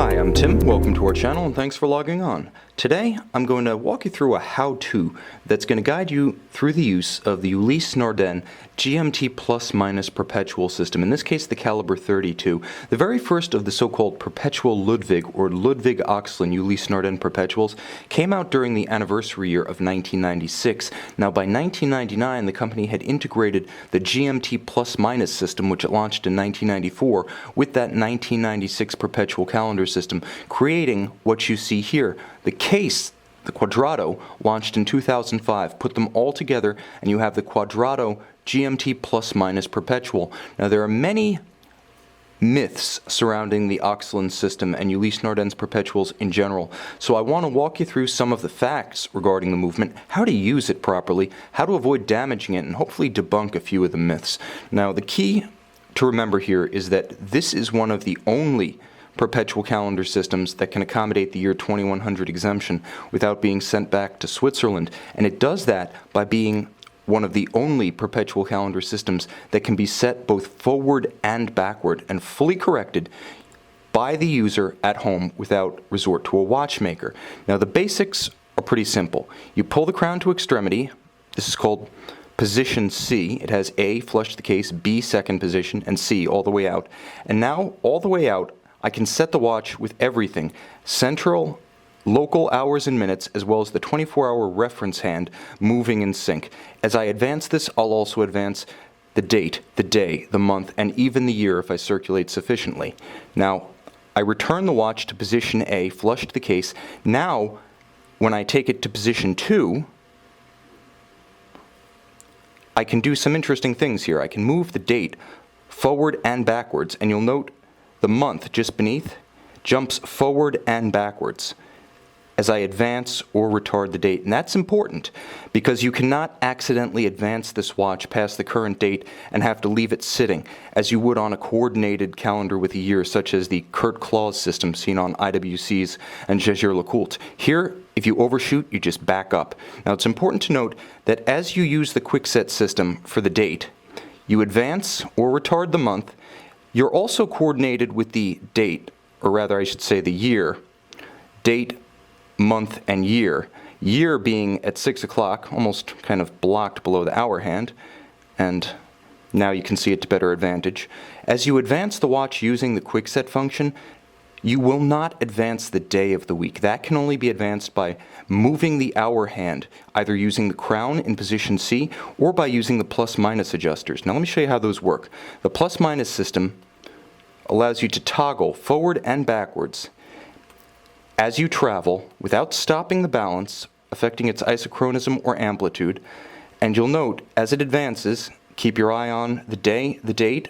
Hi, I'm Tim. Welcome to our channel and thanks for logging on. Today, I'm going to walk you through a how-to that's going to guide you through the use of the Ulysse Nardin GMT plus-minus perpetual system, in this case the caliber 32, the very first of the so-called Perpetual Ludwig or Ludwig Oxlin Ulysse Nardin perpetuals came out during the anniversary year of 1996. Now by 1999 the company had integrated the GMT plus-minus system, which it launched in 1994, with that 1996 perpetual calendar system, creating what you see here. The case, the Quadrato, launched in 2005. Put them all together and you have the Quadrato GMT plus-minus perpetual. Now there are many myths surrounding the Oxlin system and Ulysse Nardin's perpetuals in general, so I want to walk you through some of the facts regarding the movement, how to use it properly, how to avoid damaging it, and hopefully debunk a few of the myths. Now the key to remember here is that this is one of the only perpetual calendar systems that can accommodate the year 2100 exemption without being sent back to Switzerland, and it does that by being one of the only perpetual calendar systems that can be set both forward and backward and fully corrected by the user at home without resort to a watchmaker. Now the basics are pretty simple. You pull the crown to extremity. This is called position C. It has A, flush the case, B, second position, and C all the way out. And now, all the way out, I can set the watch with everything: central, local hours and minutes, as well as the 24-hour reference hand moving in sync. As I advance this, I'll also advance the date, the day, the month, and even the year if I circulate sufficiently. Now, I return the watch to position A, flushed the case. Now, when I take it to position 2, I can do some interesting things here. I can move the date forward and backwards, and you'll note the month just beneath jumps forward and backwards as I advance or retard the date. And that's important because you cannot accidentally advance this watch past the current date and have to leave it sitting as you would on a coordinated calendar with a year, such as the Kurt Claus system seen on IWC's and Jaeger-LeCoultre. Here, if you overshoot, you just back up. Now it's important to note that as you use the quickset system for the date, you advance or retard the month. You're also coordinated with the date, or rather I should say the year, date, month, and year. Year being at 6 o'clock, almost kind of blocked below the hour hand, and now you can see it to better advantage. As you advance the watch using the quickset function, you will not advance the day of the week. That can only be advanced by moving the hour hand, either using the crown in position C or by using the plus-minus adjusters. Now let me show you how those work. The plus-minus system allows you to toggle forward and backwards as you travel without stopping the balance, affecting its isochronism or amplitude. And you'll note, as it advances, keep your eye on the day, the date.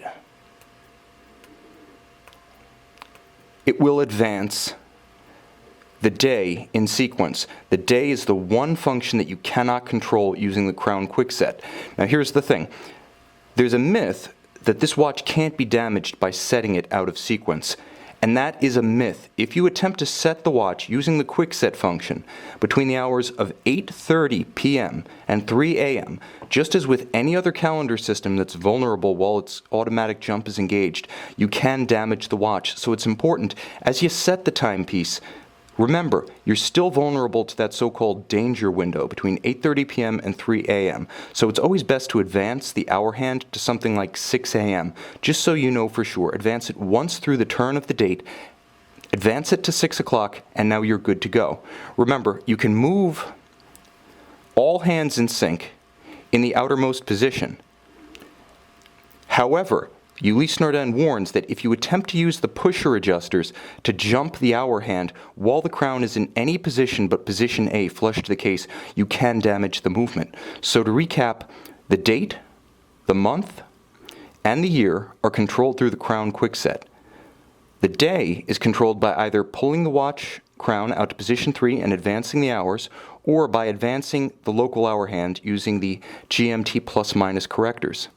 It will advance the day in sequence. The day is the one function that you cannot control using the crown quickset. Now here's the thing. There's a myth that this watch can't be damaged by setting it out of sequence. And that is a myth. If you attempt to set the watch using the quickset function between the hours of 8:30 p.m. and 3 a.m., just as with any other calendar system that's vulnerable while its automatic jump is engaged, you can damage the watch. So it's important, as you set the timepiece, remember, you're still vulnerable to that so-called danger window between 8:30 p.m. and 3 a.m. So it's always best to advance the hour hand to something like 6 a.m., just so you know for sure. Advance it once through the turn of the date, advance it to 6 o'clock, and now you're good to go. Remember, you can move all hands in sync in the outermost position. However, Ulysse Nardin warns that if you attempt to use the pusher adjusters to jump the hour hand while the crown is in any position but position A, flush to the case, you can damage the movement. So to recap, the date, the month, and the year are controlled through the crown quickset. The day is controlled by either pulling the watch crown out to position 3 and advancing the hours, or by advancing the local hour hand using the GMT plus-minus correctors.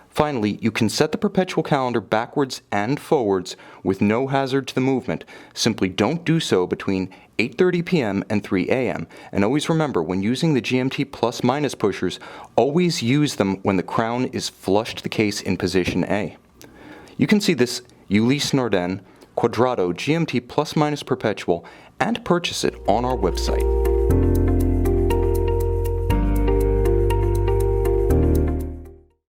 Finally, you can set the perpetual calendar backwards and forwards with no hazard to the movement. Simply don't do so between 8:30 p.m. and 3 a.m. And always remember, when using the GMT plus-minus pushers, always use them when the crown is flush to the case in position A. You can see this Ulysse Nardin Quadrato GMT plus minus perpetual and purchase it on our website.